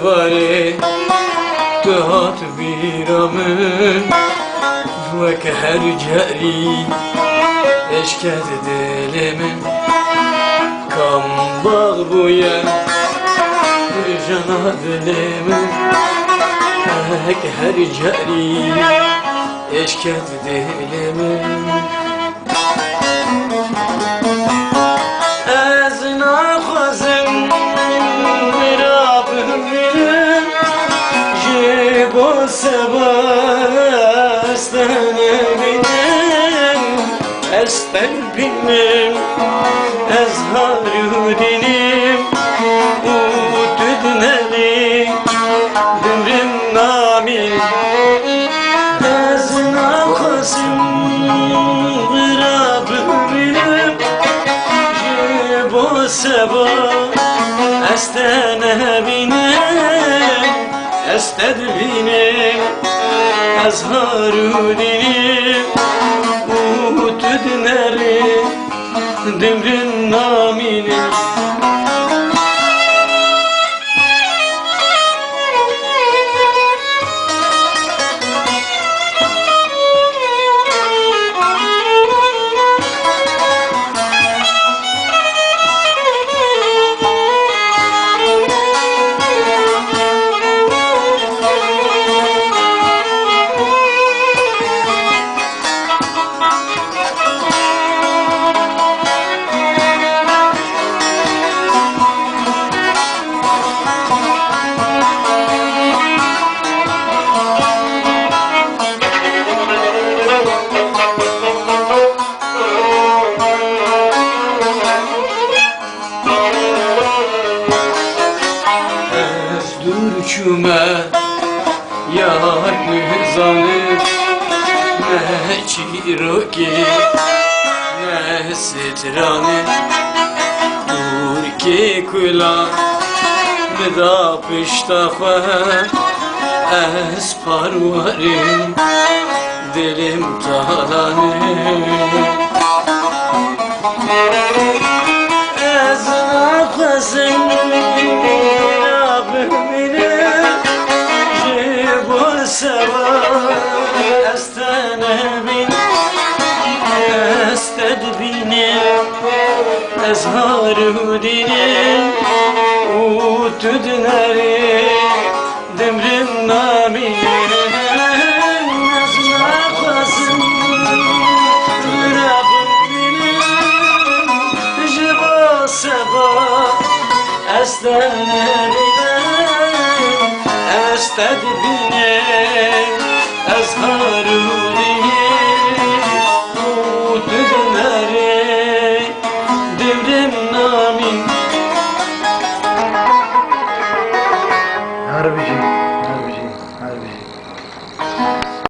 varê tu hat bîra min weke her cerî eşket dilê min kam bağ bûye jana dilê min weke her cerî eşket dilê min ez naxwazim bira bimînim ji bo sebastene bînim ez terbînim ez harû dînim û tu dinelî dimrim namî ez naxwazim bira bimînim seba estene binem estedbinim azharudinim utudneri dimrin naminim Çüme yar mizanı ne çiroki ne sitranı Turki kula da piştaxwe ez parvarim dilim talanı ez naxwazim seba estene binem estedbinim ezharu dinim tu dineri dimrim namim ez naxwazim bira bimînim ji bo seba estene binem estedbinim